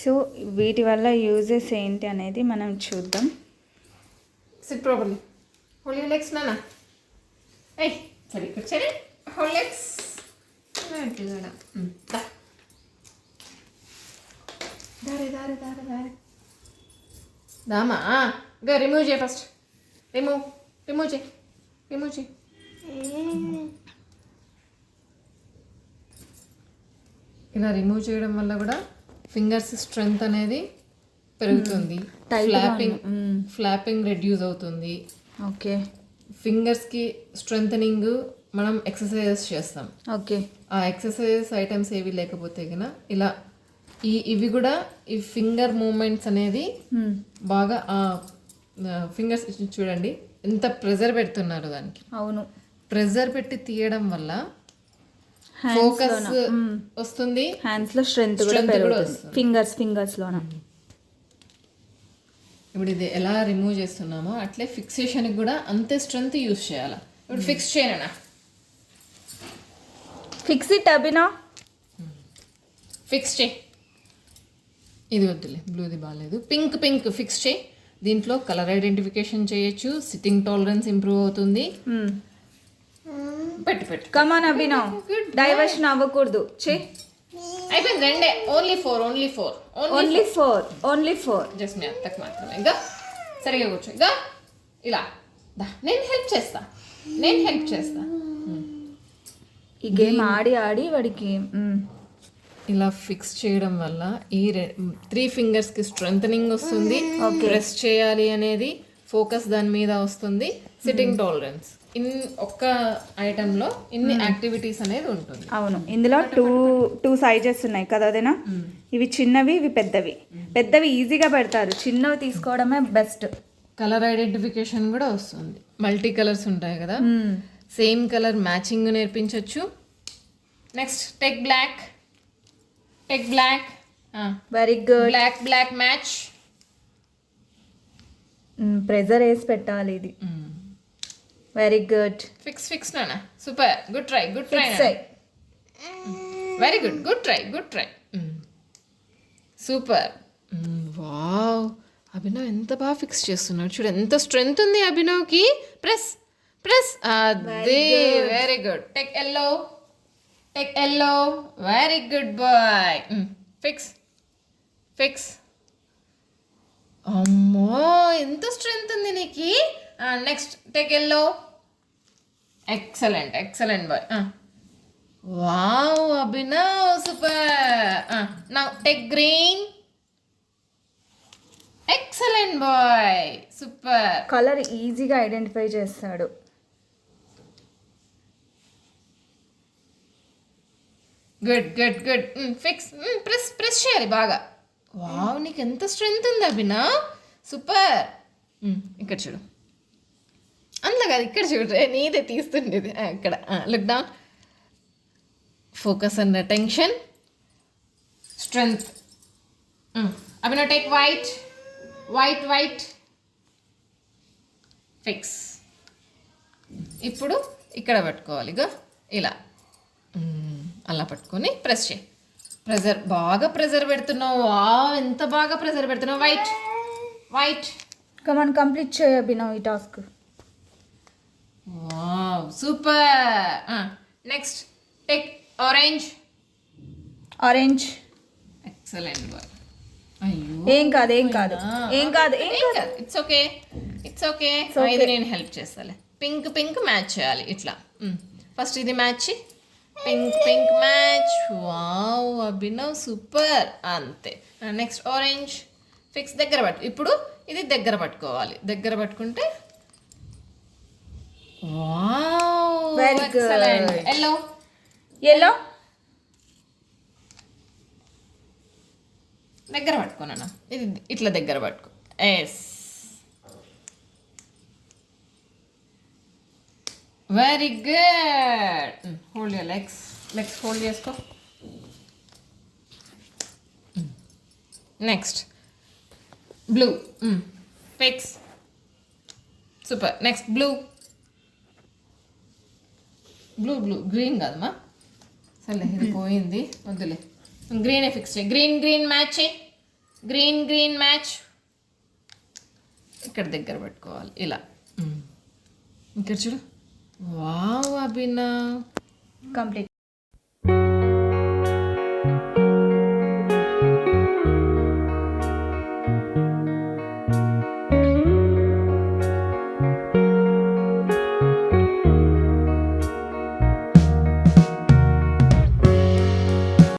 So వీటి వల్ల uses ఏంటి అనేది మనం చూద్దాం. SIT properly. Hold your legs నాన్న. ఏయ్ సరే కూర్చోని హోల్డ్ లెగ్స్. దారే దారే దారే దారే దామా. గా రిమూవ్ చేయి ఫస్ట్. రిమూవ్ చేయి. ఇలా రిమూవ్ చేయడం వల్ల కూడా ఫింగర్స్ స్ట్రెంగ్త్ అనేది పెరుగుతుంది. ఫ్లాపింగ్ రెడ్యూస్ అవుతుంది. ఓకే. ఫింగర్స్కి స్ట్రెంథనింగ్ మనం ఎక్సర్సైజెస్ చేస్తాం. ఓకే. ఆ ఎక్సర్సైజెస్ ఐటమ్స్ ఏవి లేకపోతే కన్నా ఇలా ఇవి కూడా ఈ ఫింగర్ మూమెంట్స్ అనేది బాగా ఫింగర్స్ చూడండి ఎంత ప్రెజర్ పెడుతున్నారు దానికి. అవును. ప్రెజర్ పెట్టి తీయడం వల్ల ఫోకస్ వస్తుంది. హ్యాండ్స్ లో స్ట్రెంగ్త్ కూడా పెరుగుతుంది. ఫింగర్స్ లోన. ఇప్పుడు ఇది ఎలా రిమూవ్ చేస్తున్నామో అట్లే ఫిక్సేషన్కి కూడా అంతే స్ట్రెంగ్త్ యూజ్ చేయాలి. ఇప్పుడు ఫిక్స్ చేయనా. Fix it అభినా. ఫిక్స్ చేయి. ఇది వద్దులే, బ్లూది బాగాలేదు. పింక్ ఫిక్స్ చేయి. దీంట్లో కలర్ ఐడెంటిఫికేషన్ చేయొచ్చు. సిట్టింగ్ టాలరెన్స్ ఇంప్రూవ్ అవుతుంది. పెట్టు కమాన్ అభినవ్, డైవర్షన్ అవ్వకూడదు. చెయ్యి. అయిపోయింది. రెండే. Only four. జస్ట్ మీ అత్తకు మాత్రమే. ఇంకా సరిగా కూర్చో. ఇంకా ఇలా నేను హెల్ప్ చేస్తా. ఈ గేమ్ ఆడి వాడికి ఇలా ఫిక్స్ చేయడం వల్ల ఈ 3 ఫింగర్స్కి స్ట్రెంథనింగ్ వస్తుంది. ప్రెస్ చేయాలి అనేది ఫోకస్ దాని మీద వస్తుంది. సిట్టింగ్ టాలరెన్స్ ఒక్క ఐటెంలో ఇన్ని యాక్టివిటీస్ అనేది ఉంటుంది. అవును. ఇందులో టూ సైజెస్ ఉన్నాయి కదా అదేనా. ఇవి చిన్నవి, ఇవి పెద్దవి ఈజీగా పెడతారు. చిన్నవి తీసుకోవడమే బెస్ట్. కలర్ ఐడెంటిఫికేషన్ కూడా వస్తుంది. మల్టీ కలర్స్ ఉంటాయి కదా, సేమ్ కలర్ మ్యాచింగ్ నేర్పించవచ్చు. Next take black. Very good. Black match. Pressure వేసి పెట్టాలి ఇది. Very good. ఫిక్స్ నాన్న. Super. Good try. Very good try. Super. Wow, Abhinav ఎంత బాగా ఫిక్స్ చేస్తున్నాడు చూడు. ఎంత స్ట్రెంగ్త్ ఉంది అభినవ్కి. ప్రెస్. అదే. Very good. Take yellow. Very good boy. Fix. అమ్మో ఎంత స్ట్రెంగ్త్ ఉంది నీకు. Next take yellow. Excellent boy. Wow Abhinav super. Now take green. Excellent boy. Super. Colour ఈజీగా ఐడెంటిఫై చేస్తాడు. గుడ్. ఫిక్స్. ప్రెస్ చేయాలి బాగా. వావ్ నీకు ఎంత స్ట్రెంగ్త్ ఉంది అభినవ్. సూపర్. ఇక్కడ చూడు. అందులో కాదు, ఇక్కడ చూడు. నీదే తీస్తుండేది. ఇక్కడ look down. Focus and attention. Strength. Abhinav take white. Fix. ఇప్పుడు ఇక్కడ పట్టుకోవాలి. ఇలా అలా పట్టుకొని ప్రెస్ చేయి. బాగా ప్రెజర్ పెడుతున్నావు. ఎంత బాగా ప్రెజర్ పెడుతున్నావు. వైట్. కమాన్ కంప్లీట్ చేయి అభినవ్ ఈ task. Wow super. Next take orange. Excellent boy. అయ్యో ఏం కాదు. It's okay. ఇది నేను హెల్ప్ చేస్తాలే. పింక్ మ్యాచ్ చేయాలి ఇట్లా. ఫస్ట్ ఇది match. Pink match. Wow Abhinav super. అంతే. Next orange. ఫిక్స్. దగ్గర పట్టు. ఇప్పుడు ఇది దగ్గర పట్టుకోవాలి. దగ్గర పట్టుకుంటే వావ్ ఎక్సలెంట్. ఎల్లో. దగ్గర పట్టుకోనా. ఇది ఇట్లా దగ్గర పట్టుకో. Yes. Very good. Hold your legs hold చేసుకో. Next blue. Fix. Super. Next blue. Green కాదమ్మా. సరే ఇది పోయింది, వద్దులే. గ్రీనే ఫిక్స్ చేయి. గ్రీన్ మ్యాచ్ చేయి. Green green match. ఇక్కడ దగ్గర పెట్టుకోవాలి ఇలా. ఇక్కడ చూడు. వావ్ అభినవ్. కంప్లీట్.